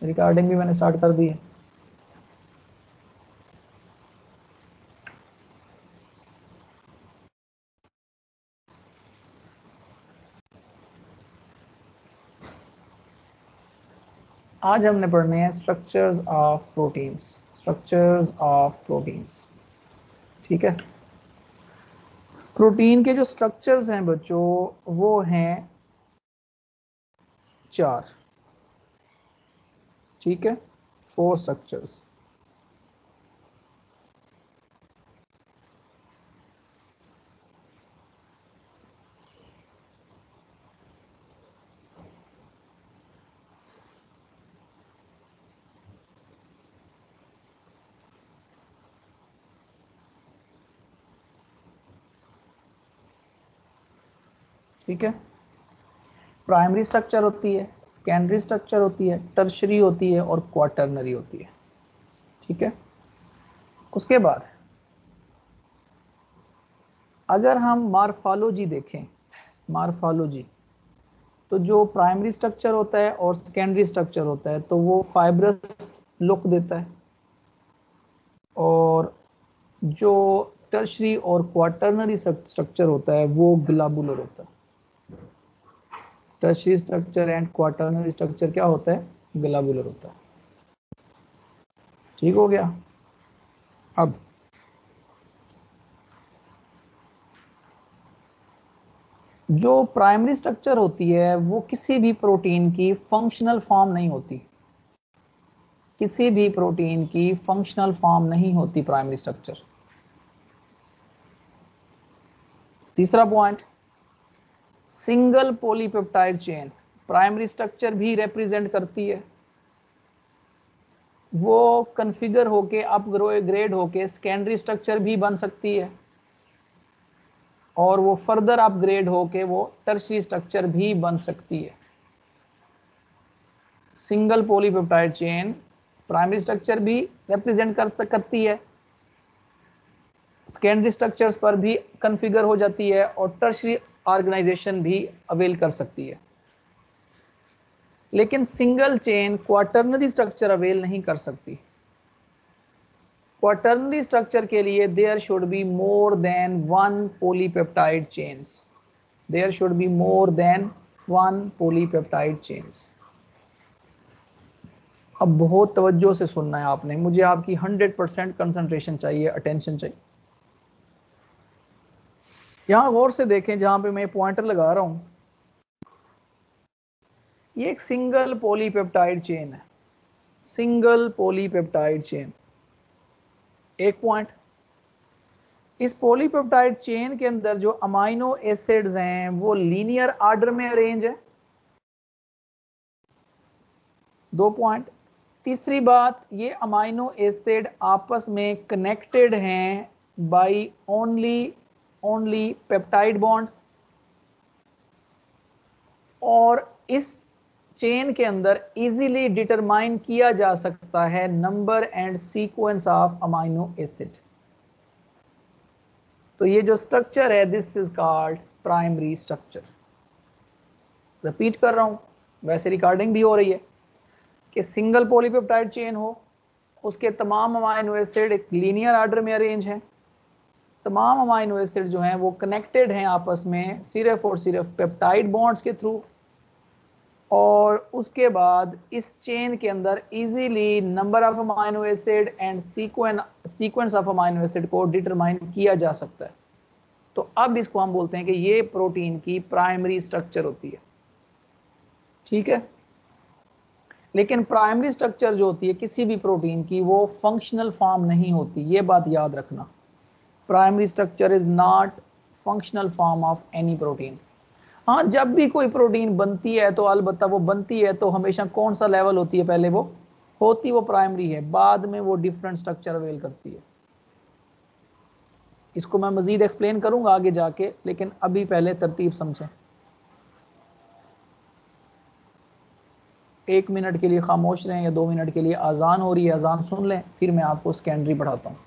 Recording भी मैंने start कर दी है। आज हमने पढ़ने हैं structures of proteins, structures of proteins. ठीक है, प्रोटीन के जो स्ट्रक्चर्स हैं बच्चों वो हैं 4। ठीक है, 4 स्ट्रक्चर्स। ठीक है, प्राइमरी स्ट्रक्चर होती है, सेकेंडरी स्ट्रक्चर होती है, टर्शरी होती है और क्वाटरनरी होती है। ठीक है, उसके बाद अगर हम मार्फोलॉजी देखें, मार्फोलॉजी, तो जो प्राइमरी स्ट्रक्चर होता है और सेकेंडरी स्ट्रक्चर होता है तो वो फाइब्रस लुक देता है, और जो टर्शरी और क्वाटरनरी स्ट्रक्चर होता है वो ग्लोबुलर होता है। Tertiary structure and quaternary structure क्या होता है? ग्लोबुलर होता है। ठीक हो गया। अब जो प्राइमरी स्ट्रक्चर होती है वो किसी भी प्रोटीन की फंक्शनल फॉर्म नहीं होती, किसी भी प्रोटीन की फंक्शनल फॉर्म नहीं होती प्राइमरी स्ट्रक्चर। तीसरा point, single polypeptide chain primary structure भी रिप्रेजेंट करती है। वो कन्फिगर होके अपग्रेड होके सेकेंडरी स्ट्रक्चर भी बन सकती है, और वो फर्दर अपग्रेड होके वो टर्शरी स्ट्रक्चर भी बन सकती है। Single polypeptide chain primary structure भी रिप्रेजेंट कर सकती है, सेकेंडरी स्ट्रक्चर्स पर भी कन्फिगर हो जाती है, और टर्शरी ऑर्गेनाइजेशन भी अवेल कर सकती है। लेकिन single chain quaternary structure avail नहीं कर सकती। क्वाटरनरी स्ट्रक्चर के लिए there should be more than 1 polypeptide chains, there should be more than 1 polypeptide chains. अब बहुत तवज्जो से सुनना है आपने, मुझे आपकी 100% कंसंट्रेशन चाहिए, अटेंशन चाहिए। यहां गौर से देखें, जहां पे मैं पॉइंटर लगा रहा हूं, ये एक सिंगल पॉलीपेप्टाइड चेन है, सिंगल पॉलीपेप्टाइड चेन। एक पॉइंट, इस पॉलीपेप्टाइड चेन के अंदर जो अमाइनो एसिड्स हैं वो लीनियर ऑर्डर में अरेंज है। 2 पॉइंट, तीसरी बात, ये अमाइनो एसिड आपस में कनेक्टेड हैं बाय ओनली पेप्टाइड बॉन्ड, और इस चेन के अंदर इजीली डिटरमाइन किया जा सकता है number and sequence of amino acid. तो ये जो स्ट्रक्चर है this is called primary structure. Repeat कर रहा हूं, वैसे रिकॉर्डिंग भी हो रही है, कि सिंगल पॉलीपेप्टाइड चेन हो, उसके तमाम अमाइनो एसिड एक लीनियर ऑर्डर में अरेंज हैं, तमाम अमाइनो एसिड जो हैं वो कनेक्टेड हैं आपस में सिर्फ और सिर्फ पेप्टाइड बॉन्ड्स के थ्रू, और उसके बाद इस चेन के अंदर easily number of amino acid and sequence of amino acid को डिटरमाइन किया जा सकता है। तो अब इसको हम बोलते हैं कि ये प्रोटीन की प्राइमरी स्ट्रक्चर होती है। ठीक है, लेकिन प्राइमरी स्ट्रक्चर जो होती है किसी भी प्रोटीन की वो फंक्शनल फॉर्म नहीं होती, ये बात याद रखना। Primary structure is not functional form of any protein. हाँ, जब भी कोई प्रोटीन बनती है तो अलबत्ता वो बनती है तो हमेशा कौन सा लेवल होती है, पहले वो होती वो प्राइमरी है, बाद में वो डिफरेंट स्ट्रक्चर अवेल करती है। इसको मैं मजीद एक्सप्लेन करूंगा आगे जाके, लेकिन अभी पहले तरतीब समझें। 1 मिनट के लिए खामोश रहें या 2 मिनट के लिए, अजान हो रही है, अजान सुन लें, फिर मैं आपको सेकेंडरी पढ़ाता हूँ।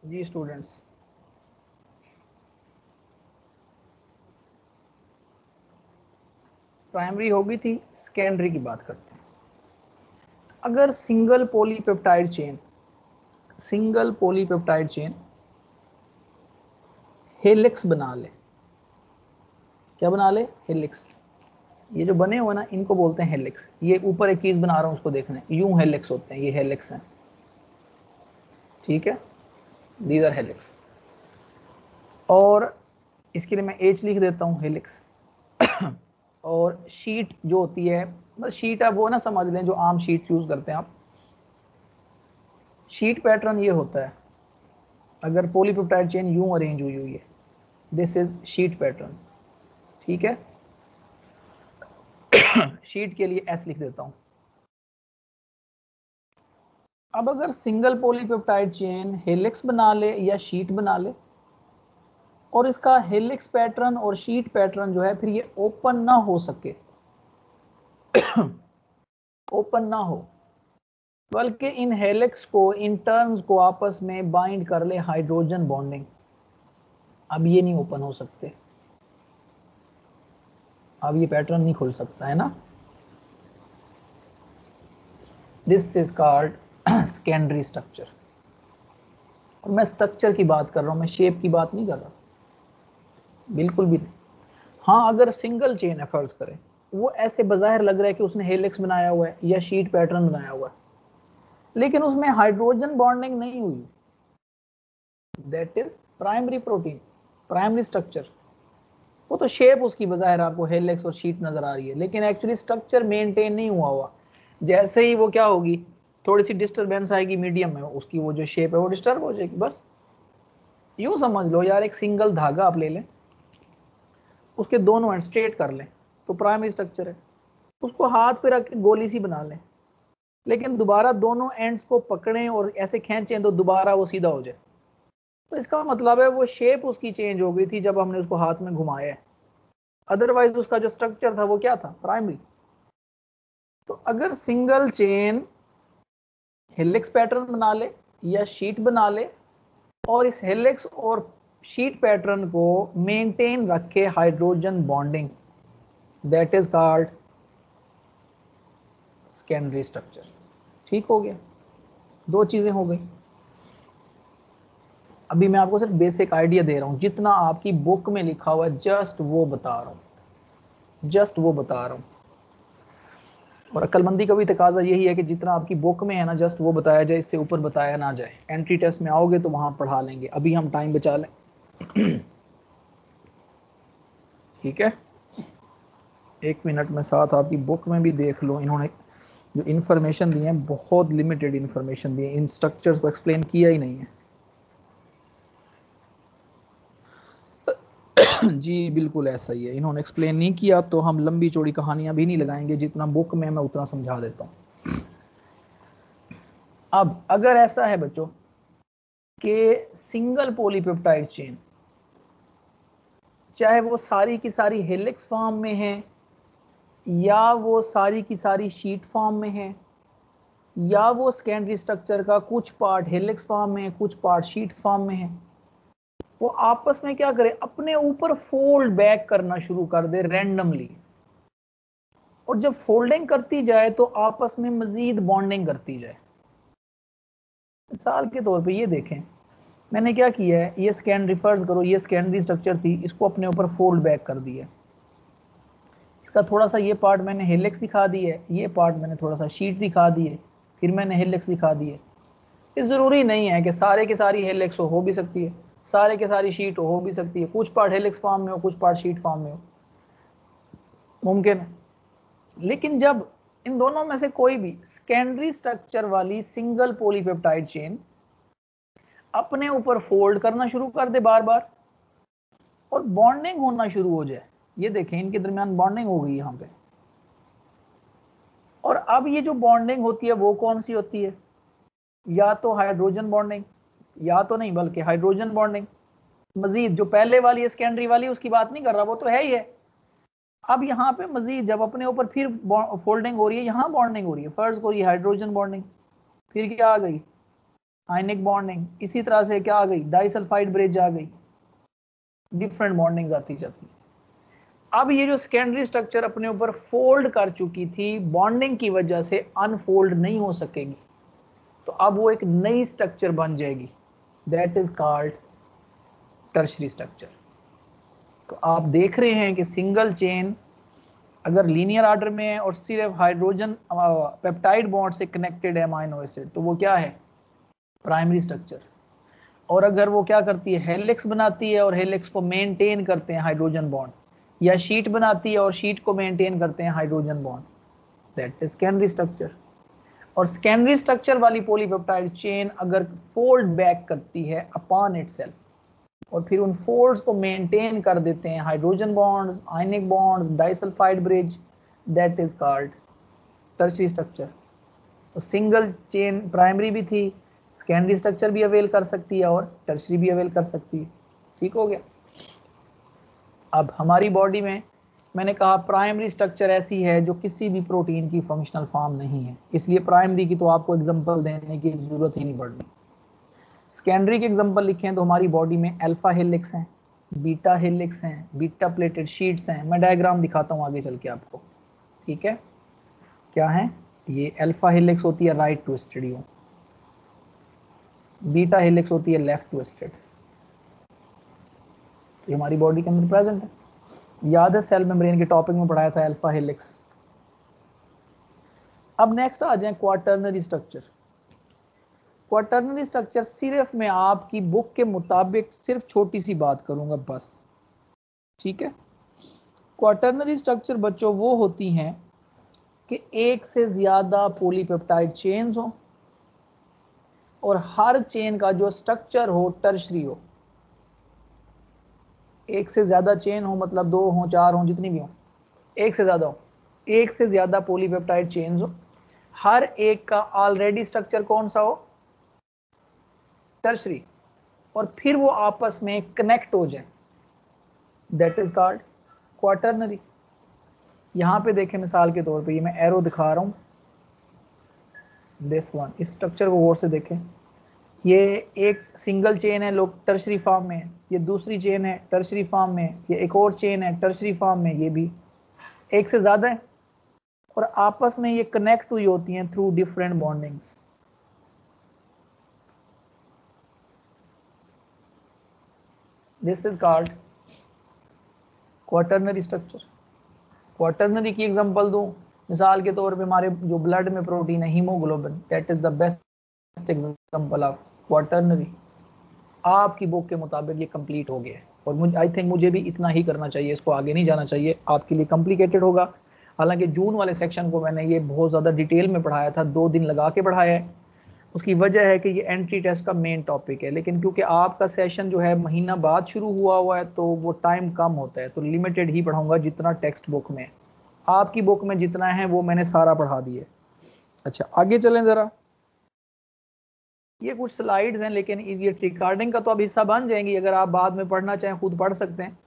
जी स्टूडेंट्स, प्राइमरी हो गई थी, सेकेंडरी की बात करते हैं। अगर सिंगल पॉलीपेप्टाइड चेन हेलिक्स बना ले, क्या बना ले? हेलिक्स। ये जो बने हुए ना, इनको बोलते हैं हेलिक्स। ये ऊपर एक चीज बना रहा हूं, उसको देखना है, यूं हेलिक्स होते हैं, ये हेलिक्स हैं, ठीक है, दीज आर हेलिक्स। और इसके लिए मैं एच लिख देता हूं, हेलिक्स। और शीट जो होती है, बस शीट आप वो ना समझ लें जो आम शीट यूज करते हैं आप। शीट पैटर्न ये होता है, अगर पॉलीपेप्टाइड चेन यूं अरेंज हुई हुई है, दिस इज शीट पैटर्न, ठीक है। शीट के लिए एस लिख देता हूं। अब अगर सिंगल पॉलीपेप्टाइड चेन हेलिक्स बना ले या शीट बना ले, और इसका हेलिक्स पैटर्न और शीट पैटर्न जो है फिर ये ओपन ना हो सके, ओपन ना हो, बल्कि इन हेलिक्स को, इन टर्न्स को आपस में बाइंड कर ले हाइड्रोजन बॉन्डिंग, अब ये नहीं ओपन हो सकते, अब ये पैटर्न नहीं खुल सकता है ना। This is called secondary structure. और मैं स्ट्रक्चर की बात कर रहा हूं, मैं शेप की बात नहीं कर रहा, बिल्कुल भी नहीं। हाँ, अगर सिंगल चेन है, फर्ज करें वो ऐसे बज़ाहिर लग रहा है कि उसने हेलिक्स बनाया हुआ है या शीट पैटर्न बनाया हुआ है, लेकिन उसमें हाइड्रोजन बॉन्डिंग नहीं हुई, that is primary protein, primary structure. वो तो शेप उसकी बज़ाहिर आपको हेलिक्स और शीट नजर आ रही है, लेकिन एक्चुअली स्ट्रक्चर मेंटेन नहीं हुआ। जैसे ही वो क्या होगी, थोड़ी सी डिस्टर्बेंस आएगी मीडियम में, उसकी वो जो शेप है वो डिस्टर्ब हो जाएगी। बस यूं समझ लो यार, एक सिंगल धागा आप ले लें, उसके दोनों एंड स्ट्रेट कर लें, तो प्राइमरी स्ट्रक्चर है। उसको हाथ पे रख के गोली सी बना लें, लेकिन दोबारा दोनों एंड्स को पकड़ें और ऐसे खींचें तो दोबारा वो सीधा हो जाए, तो इसका मतलब है वो शेप उसकी चेंज हो गई थी जब हमने उसको हाथ में घुमाया है, अदरवाइज उसका जो स्ट्रक्चर था वो क्या था? प्राइमरी। तो अगर सिंगल चेन हेलिक्स पैटर्न बना ले या शीट बना ले, और इस हेलिक्स और शीट पैटर्न को मेंटेन रखे hydrogen bonding, that is called secondary structure. ठीक हो गया, दो चीजें हो गई। अभी मैं आपको सिर्फ बेसिक आइडिया दे रहा हूं, जितना आपकी बुक में लिखा हुआ है जस्ट वो बता रहा हूं, जस्ट वो बता रहा हूं। और अक्लमंदी का भी तकाजा यही है कि जितना आपकी बुक में है ना, जस्ट वो बताया जाए, इससे ऊपर बताया ना जाए। एंट्री टेस्ट में आओगे तो वहां पढ़ा लेंगे, अभी हम टाइम बचा लें। ठीक है, 1 मिनट में साथ आपकी बुक में भी देख लो, इन्होंने जो इन्फॉर्मेशन दी है बहुत लिमिटेड इन्फॉर्मेशन दी है, इन स्ट्रक्चर्स को एक्सप्लेन किया ही नहीं है। जी बिल्कुल ऐसा ही है, इन्होंने एक्सप्लेन नहीं किया, तो हम लंबी चौड़ी कहानियां भी नहीं लगाएंगे, जितना बुक में मैं उतना समझा देता हूँ। अब अगर ऐसा है बच्चों कि सिंगल पॉलीपेप्टाइड चेन, चाहे वो सारी की सारी हेलिक्स फॉर्म में है, या वो सारी की सारी शीट फॉर्म में है, या वो सेकेंडरी स्ट्रक्चर का कुछ पार्ट हेलिक्स फॉर्म में है, कुछ पार्ट शीट फॉर्म में है, वो आपस में क्या करे, अपने ऊपर फोल्ड बैक करना शुरू कर दे रैंडमली। और जब फोल्डिंग करती जाए तो आपस में मजीद बॉन्डिंग करती जाए। मिसाल के तौर पे ये देखें, मैंने क्या किया है, ये सेकेंडरी, फर्ज करो ये सेकेंडरी स्ट्रक्चर थी, इसको अपने ऊपर फोल्ड बैक कर दिया, इसका थोड़ा सा ये पार्ट मैंने हेलिक्स दिखा दी है, ये पार्ट मैंने थोड़ा सा शीट दिखा दी है, फिर मैंने हेलिक्स दिखा दी है। ये ज़रूरी नहीं है कि सारे की सारी हेलिक्स हो भी सकती है, सारे के सारी शीट हो भी सकती है, कुछ पार्ट हेलिक्स फॉर्म में हो, कुछ पार्ट शीट फॉर्म में हो, मुमकिन है। लेकिन जब इन दोनों में से कोई भी सेकेंडरी स्ट्रक्चर वाली सिंगल पॉलीपेप्टाइड चेन अपने ऊपर फोल्ड करना शुरू कर दे बार बार, और बॉन्डिंग होना शुरू हो जाए, ये देखें इनके दरमियान बॉन्डिंग हो गई यहाँ पे। और अब ये जो बॉन्डिंग होती है वो कौन सी होती है? या तो हाइड्रोजन बॉन्डिंग, या तो नहीं बल्कि हाइड्रोजन बॉन्डिंग। मजीद जो पहले वाली है सेकेंडरी वाली, उसकी बात नहीं कर रहा, वो तो है ही है। अब यहाँ पे मजीद जब अपने ऊपर फिर फोल्डिंग हो रही है, यहाँ बॉन्डिंग हो रही है, फर्ज को ये हाइड्रोजन बॉन्डिंग, फिर क्या आ गई? आयनिक बॉन्डिंग, इसी तरह से क्या आ गई, डाइसल्फाइड ब्रिज आ गई, डिफरेंट बॉन्डिंग आती जाती। अब ये जो सेकेंडरी स्ट्रक्चर अपने ऊपर फोल्ड कर चुकी थी, बॉन्डिंग की वजह से अनफोल्ड नहीं हो सकेगी, तो अब वो एक नई स्ट्रक्चर बन जाएगी, that is called tertiary structure. तो आप देख रहे हैं कि सिंगल चेन अगर लीनियर ऑर्डर में है और सिर्फ हाइड्रोजन पेप्टाइड बॉन्ड से कनेक्टेड है अमाइनो एसिड, तो वो क्या है, प्राइमरी स्ट्रक्चर। और अगर वो क्या करती है, हेलिक्स बनाती है और हेलिक्स को मेंटेन करते हैं हाइड्रोजन बॉन्ड, या शीट बनाती है और शीट को मेंटेन करते हैं hydrogen bond, that is secondary structure. और सेकेंडरी स्ट्रक्चर वाली पॉलीपेप्टाइड चेन अगर फोल्ड बैक करती है अपॉन इटसेल्फ, और फिर उन फोल्ड्स को मेंटेन कर देते हैं hydrogen bonds, ionic bonds, disulphide bridge, that is called tertiary structure. तो सिंगल चेन प्राइमरी भी थी, सेकेंडरी स्ट्रक्चर भी अवेल कर सकती है और टर्शरी भी अवेल कर सकती है। ठीक हो गया। अब हमारी बॉडी में मैंने कहा प्राइमरी स्ट्रक्चर ऐसी है जो किसी भी प्रोटीन की फंक्शनल फॉर्म नहीं है, इसलिए प्राइमरी की तो आपको एग्जांपल देने की जरूरत ही नहीं पड़नी। सेकेंडरी के एग्जांपल लिखे हैं तो हमारी बॉडी में अल्फा हेलिक्स हैं, बीटा हेलिक्स हैं, बीटा प्लेटेड शीट्स हैं। मैं डायग्राम दिखाता हूँ आगे चल के आपको, ठीक है। क्या है ये, अल्फा हेलिक्स होती है right twisted you, beta helix होती है लेफ्ट ट्विस्टेड। ये हमारी बॉडी के अंदर प्रेजेंट है। याद है सेल मेम्ब्रेन के टॉपिक में पढ़ाया था अल्फा हेलिक्स। अब नेक्स्ट आ जाए क्वाटर्नरी स्ट्रक्चर। क्वाटर्नरी स्ट्रक्चर सिर्फ मैं आपकी बुक के मुताबिक सिर्फ छोटी सी बात करूंगा बस, ठीक है। क्वाटर्नरी स्ट्रक्चर बच्चों वो होती हैं कि एक से ज्यादा पॉलीपेप्टाइड चेन्स हो और हर चेन का जो स्ट्रक्चर हो टर्शरी हो। एक से ज्यादा चेन हो मतलब 2 हो 4 हो जितनी भी हो, एक से ज्यादा हो, एक से ज्यादा पॉलीपेप्टाइड चेन्स हो, हर एक का ऑलरेडी स्ट्रक्चर कौन सा हो, टर्शरी, और फिर वो आपस में कनेक्ट हो जाए, दैट इज कॉल्ड क्वाटर्नरी। यहां पे देखें मिसाल के तौर पे, ये मैं एरो दिखा रहा हूं, दिस वन, इस स्ट्रक्चर को गौर से देखें। ये एक सिंगल चेन है, लोग टर्शरी फॉर्म में है, ये दूसरी चेन है टर्शरी फॉर्म में, ये एक और चेन है टर्शरी फॉर्म में, ये भी एक से ज्यादा है, और आपस में ये कनेक्ट हुई होती हैं through different bondings. This is called quaternary structure. Quaternary की एग्जांपल दूं, मिसाल के तौर पे हमारे जो ब्लड में प्रोटीन है haemoglobin, that is the best example of quaternary. आपकी बुक के मुताबिक ये कंप्लीट हो गया है, और मुझे आई थिंक मुझे भी इतना ही करना चाहिए, इसको आगे नहीं जाना चाहिए, आपके लिए कॉम्प्लिकेटेड होगा। हालांकि जून वाले सेक्शन को मैंने ये बहुत ज़्यादा डिटेल में पढ़ाया था, 2 दिन लगा के पढ़ाया है। उसकी वजह है कि ये एंट्री टेस्ट का मेन टॉपिक है, लेकिन क्योंकि आपका सेशन जो है महीना बाद शुरू हुआ है, तो वो टाइम कम होता है, तो लिमिटेड ही पढ़ाऊंगा जितना टेक्स्ट बुक में। आपकी बुक में जितना है वो मैंने सारा पढ़ा दिया। अच्छा आगे चलें ज़रा। ये कुछ स्लाइड्स हैं, लेकिन ये रिकॉर्डिंग का तो अब हिस्सा बन जाएंगी, अगर आप बाद में पढ़ना चाहें खुद पढ़ सकते हैं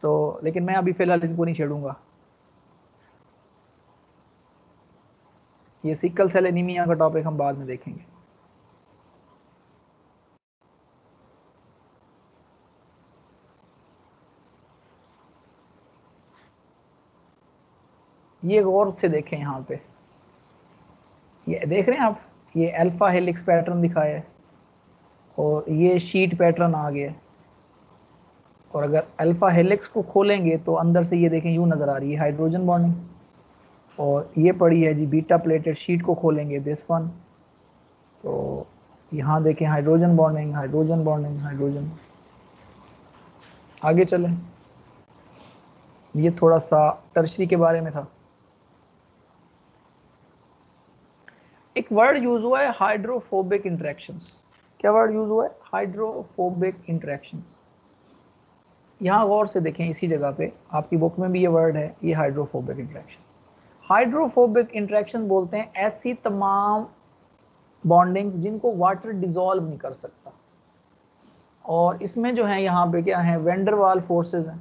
तो, लेकिन मैं अभी फिलहाल इनको नहीं छेड़ूंगा। ये सिकल सेल एनीमिया का टॉपिक हम बाद में देखेंगे। ये गौर से देखें, यहाँ पे ये देख रहे हैं आप, ये अल्फा हेलिक्स पैटर्न दिखाया है और ये शीट पैटर्न आ गया, और अगर अल्फा हेलिक्स को खोलेंगे तो अंदर से ये देखें यूं नजर आ रही है हाइड्रोजन बॉन्डिंग, और ये पड़ी है जी बीटा प्लेटेड शीट को खोलेंगे दिस वन, तो यहाँ देखें hydrogen bonding, hydrogen bonding, hydrogen. आगे चलें, ये थोड़ा सा टर्शरी के बारे में था। एक वर्ड यूज हुआ है हाइड्रोफोबिक इंटरेक्शंस। क्या वर्ड यूज हुआ है, हाइड्रोफोबिक इंटरेक्शंस। यहाँ गौर से देखें, इसी जगह पे आपकी बुक में भी ये वर्ड है, ये हाइड्रोफोबिक इंटरेक्शन। हाइड्रोफोबिक इंटरेक्शन बोलते हैं ऐसी तमाम बॉन्डिंग्स जिनको वाटर डिसॉल्व नहीं कर सकता, और इसमें जो है यहाँ पे क्या है, वेंडरवाल फोर्सेस हैं,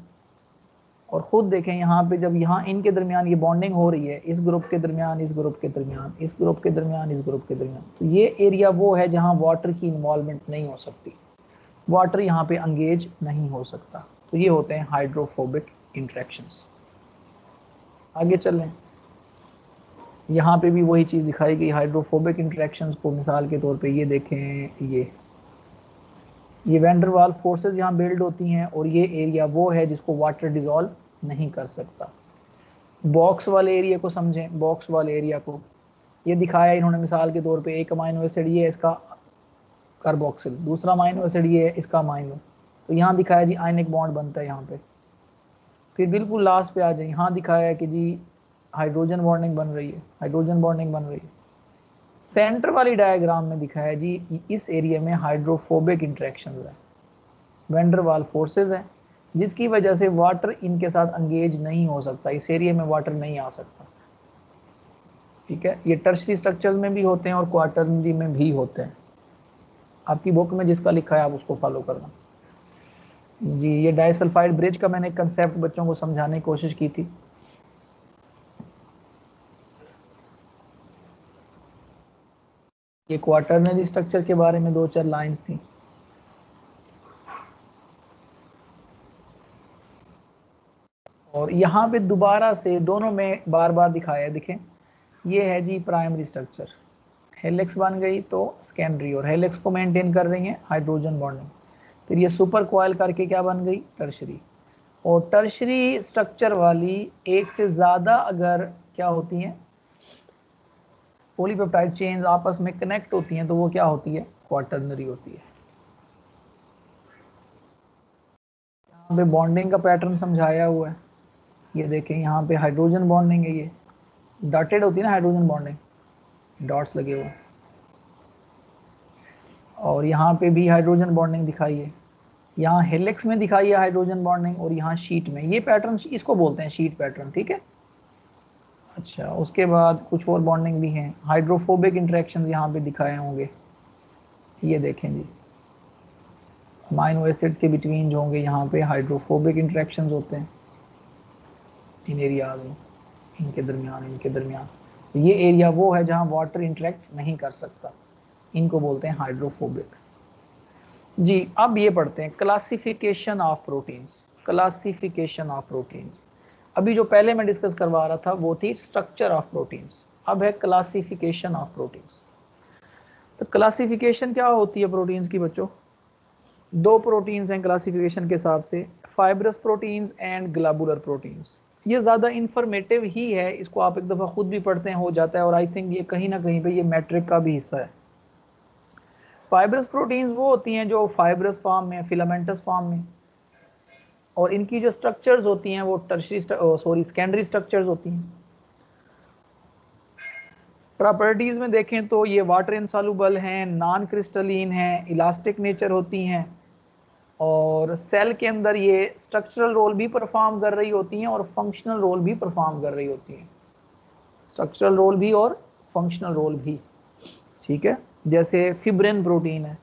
और खुद देखें यहाँ पे जब यहाँ इनके दरमियान ये बॉन्डिंग हो रही है, इस ग्रुप के दरमियान, इस ग्रुप के दरमियान, इस ग्रुप के दरमियान, इस ग्रुप के दरमियान, तो ये एरिया वो है जहाँ वाटर की इन्वॉल्वमेंट नहीं हो सकती, वाटर यहाँ पे अंगेज नहीं हो सकता। तो ये होते हैं हाइड्रोफोबिक इंटरेक्शंस। आगे चलें, यहाँ पे भी वही चीज़ दिखाई गई हाइड्रोफोबिक इंटरेक्शंस को। मिसाल के तौर पे ये देखें, ये वैन डर वाल्स फोर्सेस यहाँ बिल्ड होती हैं और ये एरिया वो है जिसको वाटर डिजोल्व नहीं कर सकता। बॉक्स वाले एरिया को समझें, बॉक्स वाले एरिया को ये दिखाया इन्होंने मिसाल के तौर पे, एक अमाइनो एसिड ये है इसका कार्बोक्सिल, दूसरा अमाइनो एसिड ये है इसका अमाइनो, तो यहाँ दिखाया जी आयनिक बॉन्ड बनता है यहाँ पे। फिर बिल्कुल लास्ट पे आ जाए, यहाँ दिखाया है कि जी हाइड्रोजन बॉन्डिंग बन रही है, हाइड्रोजन बॉन्डिंग बन रही है। सेंटर वाली डायग्राम में दिखाया है जी इस एरिया में हाइड्रोफोबिक इंटरेक्शंस है, वैन डर वाल्स फोर्सेस है, जिसकी वजह से वाटर इनके साथ अंगेज नहीं हो सकता, इस एरिया में वाटर नहीं आ सकता। ठीक है, ये टर्शरी स्ट्रक्चर्स में भी होते हैं और क्वार्टरनरी में भी होते हैं। आपकी बुक में जिसका लिखा है आप उसको फॉलो करना जी। ये डाइसल्फाइड ब्रिज का मैंने कंसेप्ट बच्चों को समझाने की कोशिश की थी। ये क्वार्टरनरी स्ट्रक्चर के बारे में 2-4 लाइंस थी। और यहाँ पे दोबारा से दोनों में बार बार दिखाया है, देखें ये है जी प्राइमरी स्ट्रक्चर, हेलिक्स बन गई तो सेकेंडरी, और हेलिक्स को मेंटेन कर रही हैं हाइड्रोजन बॉन्डिंग। फिर ये सुपर कॉइल करके क्या बन गई, टर्शरी। और टर्शरी स्ट्रक्चर वाली एक से ज़्यादा अगर क्या होती हैं पॉलीपेप्टाइड चेन्स आपस में कनेक्ट होती हैं तो वो क्या होती है, क्वार्टरनरी होती है। यहाँ पे बॉन्डिंग का पैटर्न समझाया हुआ है, ये देखें यहाँ पे हाइड्रोजन बॉन्डिंग है, ये डॉटेड होती है ना हाइड्रोजन बॉन्डिंग, डॉट्स लगे हुए, और यहाँ पे भी हाइड्रोजन बॉन्डिंग दिखाई है, यहाँ हेलिक्स में दिखाई है हाइड्रोजन बॉन्डिंग और यहाँ शीट में, ये पैटर्न इसको बोलते हैं शीट पैटर्न। ठीक है, अच्छा उसके बाद कुछ और बॉन्डिंग भी हैं, हाइड्रोफोबिक इंटरेक्शन यहाँ पे दिखाए होंगे, ये देखें जी अमाइनो एसिड्स के बिटवीन जो होंगे यहाँ पे हाइड्रोफोबिक इंटरेक्शंस होते हैं इन एरियाज में, इनके दरमियान, इनके दरमियान। तो ये एरिया वो है जहाँ वाटर इंटरेक्ट नहीं कर सकता, इनको बोलते हैं हाइड्रोफोबिक जी। अब ये पढ़ते हैं classification of proteins, classification of proteins. अभी जो पहले मैं डिस्कस करवा रहा था वो थी स्ट्रक्चर ऑफ प्रोटीन्स, अब है क्लासिफिकेशन ऑफ प्रोटीन्स। तो क्लासिफिकेशन क्या होती है प्रोटीन्स की बच्चों, 2 प्रोटीन्स हैं क्लासिफिकेशन के हिसाब से, fibrous proteins and globular proteins. ये ज़्यादा इंफॉर्मेटिव ही है, इसको आप एक दफ़ा खुद भी पढ़ते हैं हो जाता है, और आई थिंक ये कहीं ना कहीं पे ये मैट्रिक का भी हिस्सा है। फाइब्रस प्रोटीन्स वो होती हैं जो फाइब्रस फॉर्म में, फिलामेंटस फॉर्म में, और इनकी जो स्ट्रक्चर्स होती हैं वो टर्शरी सेकेंडरी स्ट्रक्चर्स होती हैं। प्रॉपर्टीज़ में देखें तो ये वाटर इनसॉल्युबल हैं, नॉन क्रिस्टलीन हैं, इलास्टिक नेचर होती हैं, और सेल के अंदर ये स्ट्रक्चरल रोल भी परफॉर्म कर रही होती हैं और फंक्शनल रोल भी परफॉर्म कर रही होती हैं, स्ट्रक्चरल रोल भी और फंक्शनल रोल भी। ठीक है, जैसे फिब्रिन प्रोटीन है,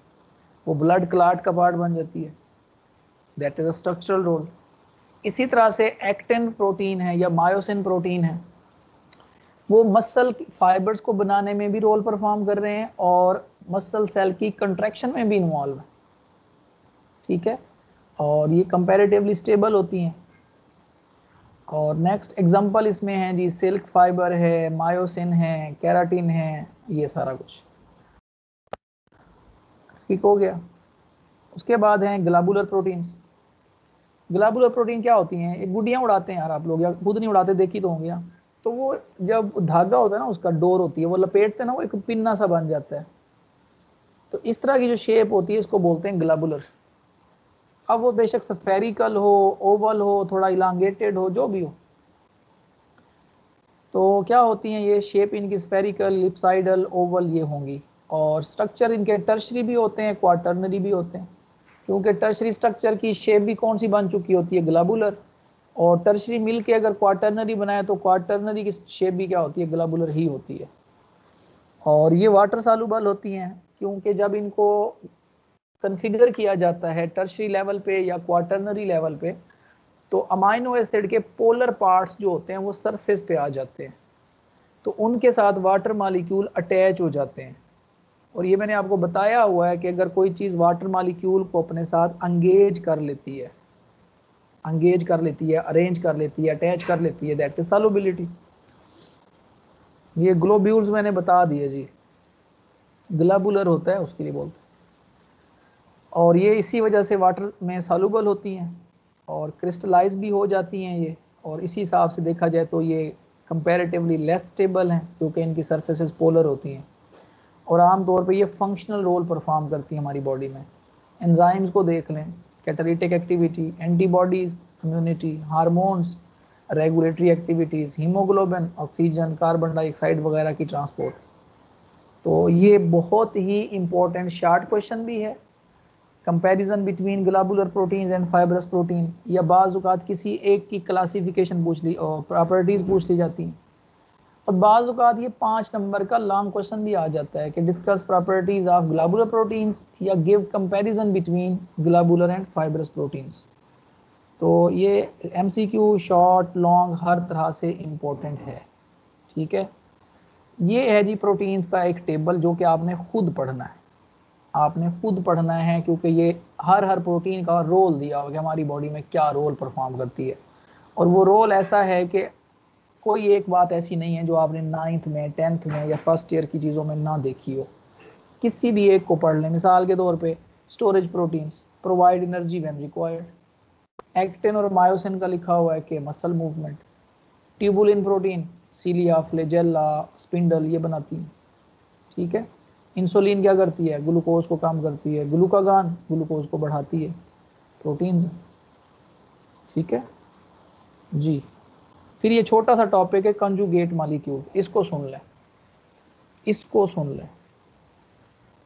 वो ब्लड क्लॉट का पार्ट बन जाती है, that is a structural role. इसी तरह से एक्टिन प्रोटीन है या मायोसिन प्रोटीन है, वो मसल फाइबर्स को बनाने में भी रोल परफॉर्म कर रहे हैं और मसल सेल की कंट्रैक्शन में भी इन्वॉल्व है। ठीक है, और ये कंपैरेटिवली स्टेबल होती हैं। और नेक्स्ट एग्जांपल इसमें है जी सिल्क फाइबर है, मायोसिन है, केराटिन है, ये सारा कुछ ठीक हो गया। उसके बाद हैं ग्लोबुलर प्रोटीन्स। ग्लोबुलर प्रोटीन क्या होती हैं, एक गुड्डियाँ उड़ाते हैं यार आप लोग, या खुद नहीं उड़ाते, देखी तो होंगे, तो वो जब धागा होता है ना उसका डोर होती है, वो लपेटते हैं ना, वो एक पिन्ना सा बन जाता है, तो इस तरह की जो शेप होती है इसको बोलते हैं ग्लोबुलर। अब वो बेशक स्फेरिकल हो, ओवल हो, थोड़ा इलांगेटेड हो, जो भी हो, तो क्या होती हैं ये शेप इनकी स्फेरिकल, लिप्साइडल, ओवल ये होंगी। और स्ट्रक्चर इनके टर्शरी भी होते हैं, क्वार्टरनरी भी होते हैं, क्योंकि टर्शरी स्ट्रक्चर की शेप भी कौन सी बन चुकी होती है, ग्लोबुलर, और टर्शरी मिल के अगर क्वार्टरनरी बनाए तो क्वार्टरनरी की शेप भी क्या होती है, ग्लोबुलर ही होती है। और ये वाटर सॉल्युबल होती हैं, क्योंकि जब इनको कन्फिगर किया जाता है टर्शरी लेवल पे या क्वार्टरनरी लेवल पे, तो अमाइनो एसिड के पोलर पार्ट्स जो होते हैं वो सरफेस पे आ जाते हैं, तो उनके साथ वाटर मॉलिक्यूल अटैच हो जाते हैं। और ये मैंने आपको बताया हुआ है कि अगर कोई चीज़ वाटर मॉलिक्यूल को अपने साथ अंगेज कर लेती है, अरेंज कर लेती है, अटैच कर लेती है, दैट इज सॉल्युबिलिटी। ये ग्लोब्यूल्स मैंने बता दिए जी, ग्लोबुलर होता है उसके लिए बोलते हैं। और ये इसी वजह से वाटर में सॉल्युबल होती हैं और क्रिस्टलाइज भी हो जाती हैं ये, और इसी हिसाब से देखा जाए तो ये कंपैरेटिवली लेस स्टेबल हैं क्योंकि इनकी सरफेसेस पोलर होती हैं, और आमतौर पे ये फंक्शनल रोल परफॉर्म करती हैं हमारी बॉडी में। एंजाइम्स को देख लें, catalytic activity, antibodies, immunity, hormones, regulatory activities, haemoglobin, oxygen, carbon dioxide वगैरह की ट्रांसपोर्ट। तो ये बहुत ही इंपॉर्टेंट शार्ट क्वेश्चन भी है, comparison between globular proteins and fibrous protein, या बाज़ औक़ात किसी एक की क्लासिफिकेशन पूछ ली और प्रॉपर्टीज़ पूछ ली जाती हैं, और बाज़ औक़ात ये 5 नंबर का लॉन्ग क्वेश्चन भी आ जाता है कि discuss properties of globular proteins या give comparison between globular and fibrous proteins. तो ये MCQ शॉर्ट लॉन्ग हर तरह से इम्पोर्टेंट है, ठीक है। ये है जी प्रोटीन्स का एक टेबल जो कि आपने खुद पढ़ना है, क्योंकि ये हर प्रोटीन का रोल दिया होगा हमारी बॉडी में क्या रोल परफॉर्म करती है, और वो रोल ऐसा है कि कोई एक बात ऐसी नहीं है जो आपने 9th में 10th में या फर्स्ट ईयर की चीज़ों में ना देखी हो, किसी भी एक को पढ़ लें। मिसाल के तौर पे storage proteins provide energy when required, actin और मायोसिन का लिखा हुआ है कि muscle movement, tubulin protein cilia, flagella, spindle ये बनाती है, ठीक है। इंसुलिन क्या करती है, ग्लूकोज को कम करती है, ग्लूकागान ग्लूकोज को बढ़ाती है, प्रोटीन्स, ठीक है जी। फिर ये छोटा सा टॉपिक है कंजुगेट मॉलिक्यूल, इसको सुन लें,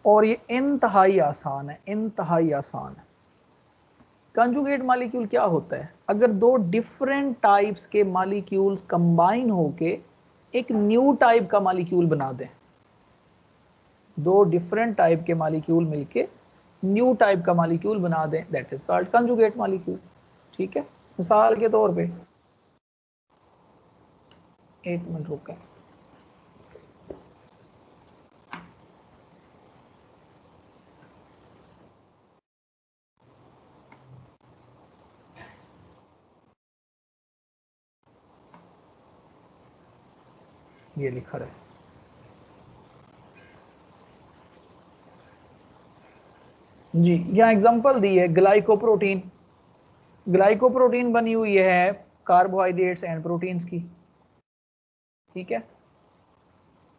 और ये इंतहाई आसान है। कंजुगेट मॉलिक्यूल क्या होता है, अगर दो डिफरेंट टाइप्स के मॉलिक्यूल्स कंबाइन होके एक न्यू टाइप का मॉलिक्यूल बना दें, दो डिफरेंट टाइप के मॉलिक्यूल मिलके न्यू टाइप का मॉलिक्यूल बना दें, that is called conjugate molecule, ठीक है। मिसाल के तौर पे, एक मिनट रुकें, ये लिखा रहे जी, यहाँ एग्जांपल दी है ग्लाइकोप्रोटीन बनी हुई है कार्बोहाइड्रेट्स एंड प्रोटीन्स की, ठीक है।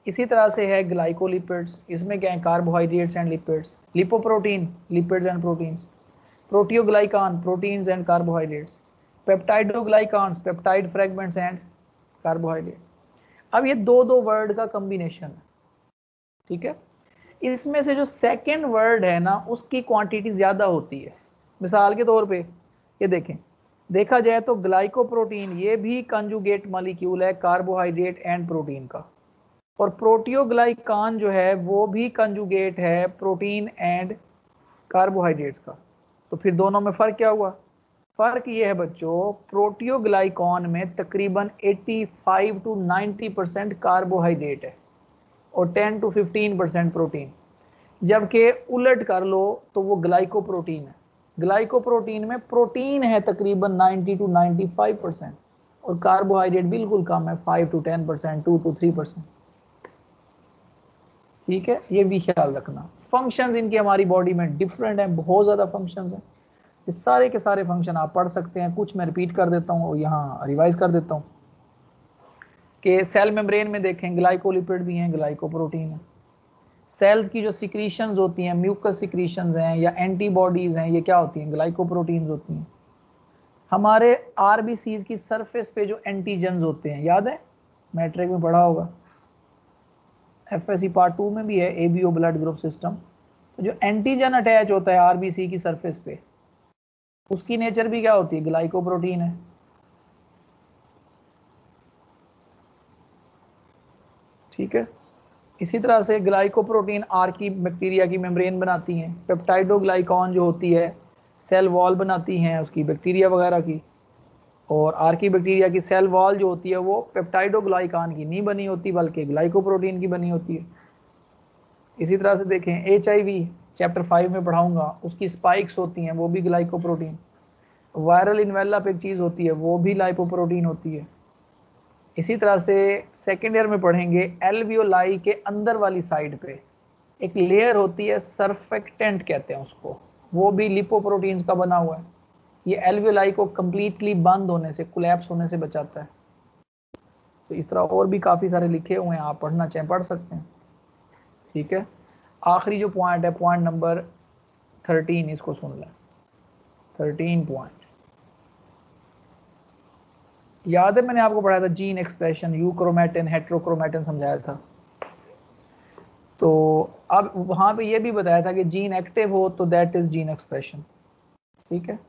इसी तरह से है ग्लाइकोलिपिड्स, इसमें क्या है, carbohydrates and lipids, lipoprotein lipids and proteins, proteoglycan proteins and carbohydrates, peptidoglycans peptide fragments and carbohydrate. अब ये दो वर्ड का कॉम्बिनेशन है, ठीक है। इसमें से जो सेकंड वर्ड है ना उसकी क्वांटिटी ज्यादा होती है। मिसाल के तौर पे ये देखें, देखा जाए तो ग्लाइकोप्रोटीन ये भी कंजुगेट मॉलिक्यूल है कार्बोहाइड्रेट एंड प्रोटीन का, और प्रोटियोग्लाइकान जो है वो भी कंजुगेट है प्रोटीन एंड कार्बोहाइड्रेट्स का। तो फिर दोनों में फ़र्क क्या हुआ, फ़र्क ये है बच्चों, प्रोटियोग्लाइकॉन में तकरीबन 85 to 90% कार्बोहाइड्रेट है और 10 to 15% प्रोटीन, जबकि उलट कर लो तो वो ग्लाइकोप्रोटीन है। ग्लाइकोप्रोटीन में प्रोटीन है तकरीबन 90 to 95% और कार्बोहाइड्रेट बिल्कुल कम है, 5 to 10%, 2 to 3%, ठीक है। ये भी ख्याल रखना। फंक्शंस इनके हमारी बॉडी में डिफरेंट हैं, बहुत ज़्यादा फंक्शंस हैं। ये सारे के सारे फंक्शन आप पढ़ सकते हैं, कुछ मैं रिपीट कर देता हूँ और यहाँ रिवाइज कर देता हूँ कि सेल मेम्ब्रेन में देखें ग्लाइकोलिपिड भी हैं, ग्लाइकोप्रोटीन है। सेल्स की जो सिक्रीशंस होती हैं, म्यूकस सिक्रीशंस हैं या एंटीबॉडीज़ हैं, ये क्या होती हैं, ग्लाइकोप्रोटीन्स होती हैं। हमारे आरबीसीज की सरफेस पे जो एंटीजन्स होते हैं, याद है मैट्रिक में पढ़ा होगा, एफएससी पार्ट 2 में भी है, एबीओ ब्लड ग्रुप सिस्टम। तो जो एंटीजन अटैच होता है आरबीसी की सरफेस पे, उसकी नेचर भी क्या होती है, ग्लाइकोप्रोटीन है, ठीक है। इसी तरह से ग्लाइकोप्रोटीन आर्की बैक्टीरिया की मेम्ब्रेन बनाती हैं, पेप्टाइडोग्लाइकॉन जो होती है सेल वॉल बनाती हैं उसकी, बैक्टीरिया वगैरह की, और आर्की बैक्टीरिया की सेल वॉल जो होती है वो पेप्टाइडोग्लाइकान की नहीं बनी होती बल्कि ग्लाइकोप्रोटीन की बनी होती है। इसी तरह से देखें HIV चैप्टर 5 में पढ़ाऊंगा, उसकी स्पाइक्स होती हैं वो भी ग्लाइकोप्रोटीन। वायरल इन्वेलप एक चीज़ होती है वो भी लाइपोप्रोटीन होती है। इसी तरह से सेकेंड ईयर में पढ़ेंगे एल्वियोलाई के अंदर वाली साइड पे एक लेयर होती है, सरफेक्टेंट कहते हैं उसको, वो भी लिपोप्रोटीन्स का बना हुआ है। ये एल्वियोलाई को कंप्लीटली बंद होने से, कोलैप्स होने से बचाता है। तो इस तरह और भी काफ़ी सारे लिखे हुए हैं, आप पढ़ना चाहें पढ़ सकते हैं। ठीक है, आखिरी जो पॉइंट है पॉइंट नंबर 13, इसको सुन लें। 13 पॉइंट याद है मैंने आपको पढ़ाया था, जीन एक्सप्रेशन, यूक्रोमेटिन हेट्रोक्रोमेटिन समझाया था। तो अब वहां पे ये भी बताया था कि जीन एक्टिव हो तो दैट इज जीन एक्सप्रेशन। ठीक है,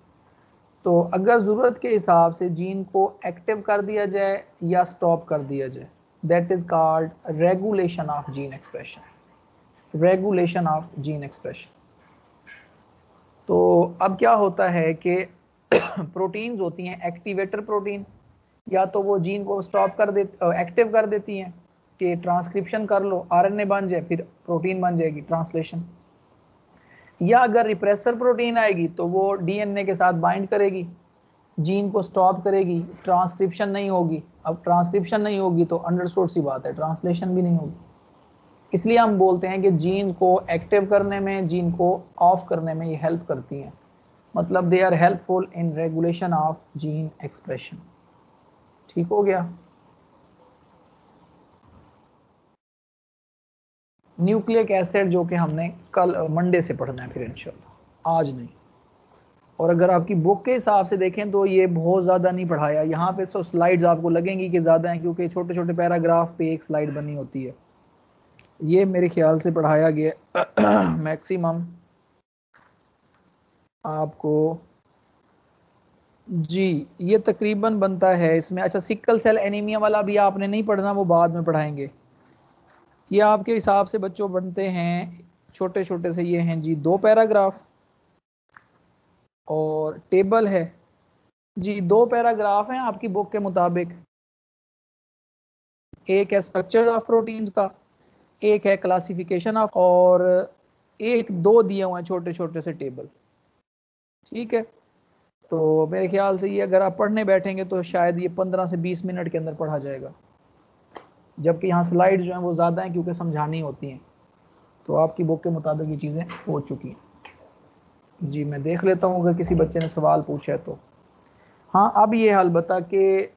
तो अगर ज़रूरत के हिसाब से जीन को एक्टिव कर दिया जाए या स्टॉप कर दिया जाए, that is called regulation of gene expression. Regulation of gene expression. तो अब क्या होता है कि प्रोटीन्स होती हैं एक्टिवेटर प्रोटीन, या तो वो जीन को स्टॉप कर दे, एक्टिव कर देती हैं कि ट्रांसक्रिप्शन कर लो, RNA बन जाए, फिर प्रोटीन बन जाएगी, ट्रांसलेशन। या अगर रिप्रेसर प्रोटीन आएगी तो वो DNA के साथ बाइंड करेगी, जीन को स्टॉप करेगी, ट्रांसक्रिप्शन नहीं होगी। अब ट्रांसक्रिप्शन नहीं होगी तो अंडरस्टूड सी बात है, ट्रांसलेशन भी नहीं होगी। इसलिए हम बोलते हैं कि जीन को एक्टिव करने में, जीन को ऑफ करने में ये हेल्प करती हैं, मतलब they are helpful in regulation of gene expression. ठीक हो गया। न्यूक्लिक एसिड जो कि हमने कल मंडे से पढ़ना है फिर इंशाल्लाह, आज नहीं। और अगर आपकी बुक के हिसाब से देखें तो ये बहुत ज़्यादा नहीं पढ़ाया यहाँ पे। तो स्लाइड्स आपको लगेंगी कि ज़्यादा हैं क्योंकि छोटे छोटे पैराग्राफ पे एक स्लाइड बनी होती है। ये मेरे ख्याल से पढ़ाया गया मैक्सिमम आपको, जी ये तकरीबन बनता है इसमें। अच्छा, सिकल सेल एनीमिया वाला भी आपने नहीं पढ़ना, वो बाद में पढ़ाएंगे। ये आपके हिसाब से बच्चों बनते हैं छोटे छोटे से, ये हैं जी 2 पैराग्राफ और टेबल है जी। 2 पैराग्राफ हैं आपकी बुक के मुताबिक, एक है स्ट्रक्चर ऑफ प्रोटीन्स का, एक है क्लासिफिकेशन ऑफ, और एक 2 दिए हुए हैं छोटे छोटे से टेबल। ठीक है, तो मेरे ख्याल से ये अगर आप पढ़ने बैठेंगे तो शायद ये 15 से 20 मिनट के अंदर पढ़ा जाएगा, जबकि यहाँ स्लाइड जो हैं वो ज़्यादा हैं क्योंकि समझानी होती हैं। तो आपकी बुक के मुताबिक ये चीज़ें हो चुकी हैं। जी मैं देख लेता हूँ अगर किसी बच्चे ने सवाल पूछा है तो। हाँ, अब ये हाल बता कि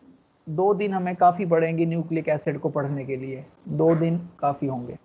2 दिन हमें काफ़ी पड़ेंगे न्यूक्लिक एसिड को पढ़ने के लिए, 2 दिन काफ़ी होंगे।